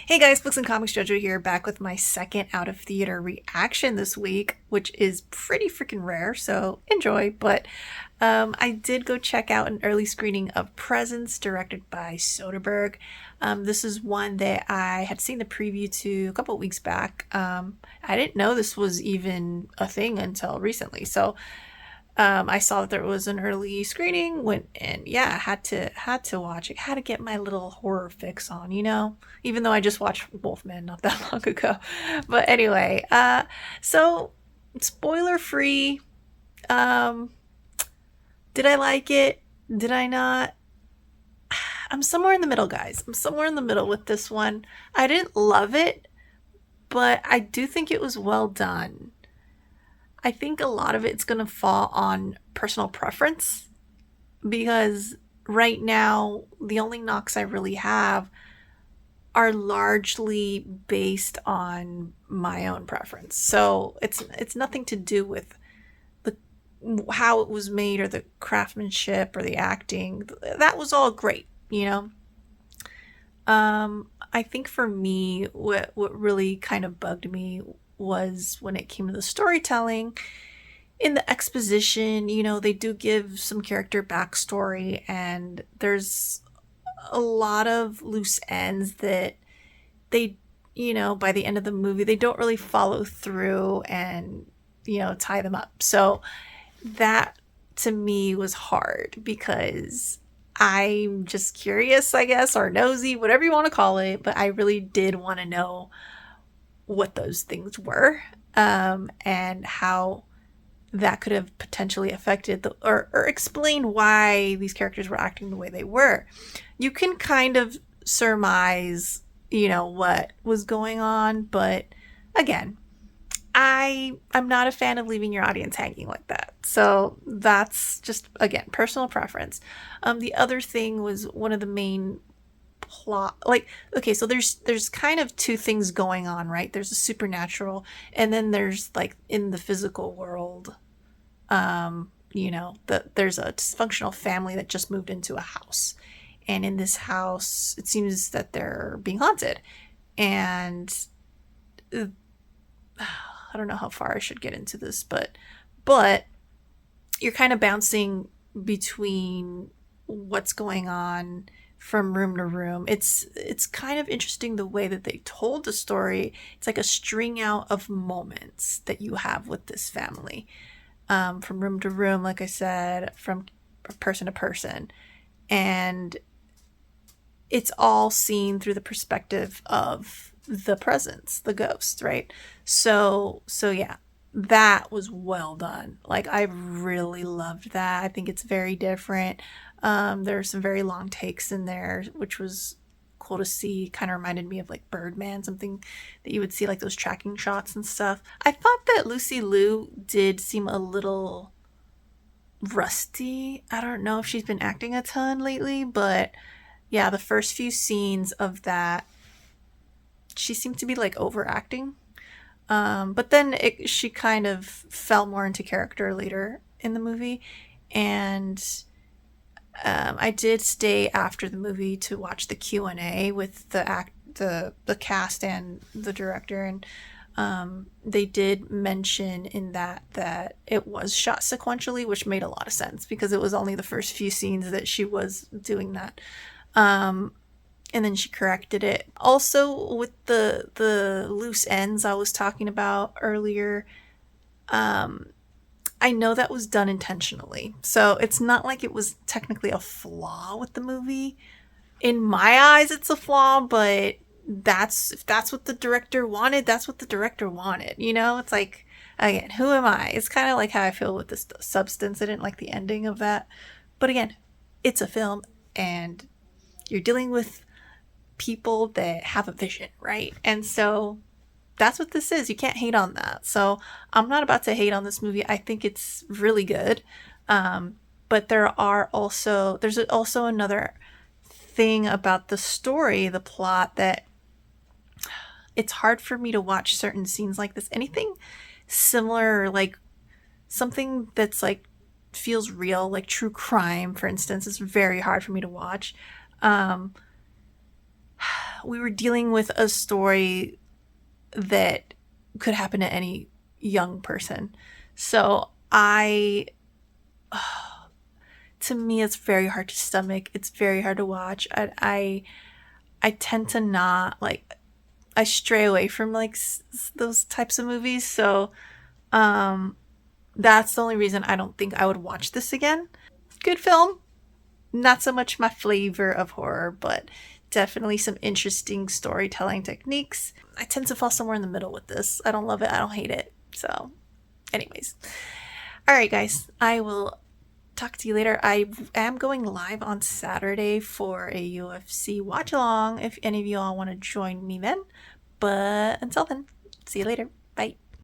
Hey guys, Flix and Comix Jojo here, back with my second out of theater reaction this week, which is pretty freaking rare, so enjoy. But I did go check out an early screening of Presents, directed by Soderbergh. This is one that I had seen the preview to a couple of weeks back. I didn't know this was even a thing until recently, so I saw that there was an early screening, went and yeah, had to watch it. Had to get my little horror fix on, even though I just watched Wolfman not that long ago. But anyway, so spoiler free. Um, did I like it? Did I not? I'm somewhere in the middle, guys. I'm somewhere in the middle with this one. I didn't love it, but I do think it was well done. I think a lot of it's going to fall on personal preference because right now the only knocks I really have are largely based on my own preference. So it's nothing to do with the how it was made or the craftsmanship or the acting. That was all great, I think for me, what really kind of bugged me was when it came to the storytelling. In the exposition, they do give some character backstory, and there's a lot of loose ends that they, by the end of the movie, they don't really follow through and, tie them up. So that to me was hard because I'm just curious, I guess, or nosy, whatever you want to call it, but I really did want to know what those things were, and how that could have potentially affected or explain why these characters were acting the way they were. You can kind of surmise, what was going on, but again, I'm not a fan of leaving your audience hanging like that. So that's just, again, personal preference. The other thing was one of the main plot, like, okay, so there's kind of two things going on, right? There's a supernatural, and then there's like in the physical world, that there's a dysfunctional family that just moved into a house, and in this house it seems that they're being haunted, and I don't know how far I should get into this, but you're kind of bouncing between what's going on from room to room. It's kind of interesting the way that they told the story. It's like a string out of moments that you have with this family, from room to room, like I said, from person to person, and it's all seen through the perspective of the presence, the ghost, right? So yeah, that was well done. Like, I really loved that. I think it's very different. There are some very long takes in there, which was cool to see. Kind of reminded me of like Birdman, something that you would see, like those tracking shots and stuff. I thought that Lucy Liu did seem a little rusty. I don't know if she's been acting a ton lately, but yeah, the first few scenes of that, she seemed to be like overacting. But then she kind of fell more into character later in the movie, and I did stay after the movie to watch the Q&A with the cast and the director, and they did mention in that it was shot sequentially, which made a lot of sense because it was only the first few scenes that she was doing that. And then she corrected it. Also, with the loose ends I was talking about earlier, I know that was done intentionally. So it's not like it was technically a flaw with the movie. In my eyes, it's a flaw, but if that's what the director wanted, that's what the director wanted. It's like, again, who am I? It's kind of like how I feel with this Substance. I didn't like the ending of that. But again, it's a film, and you're dealing with people that have a vision, right? And so that's what this is. You can't hate on that. So I'm not about to hate on this movie. I think it's really good. But there's also another thing about the story, the plot, that it's hard for me to watch certain scenes like this. Anything similar, like something that's like feels real, like true crime, for instance, is very hard for me to watch. we were dealing with a story that could happen to any young person. So to me, it's very hard to stomach. It's very hard to watch. I tend to not like, I stray away from like those types of movies. So that's the only reason I don't think I would watch this again. Good film. Not so much my flavor of horror, but definitely some interesting storytelling techniques. I tend to fall somewhere in the middle with this. I don't love it. I don't hate it. So, anyways. All right, guys. I will talk to you later. I am going live on Saturday for a UFC watch along if any of you all want to join me then. But until then, see you later.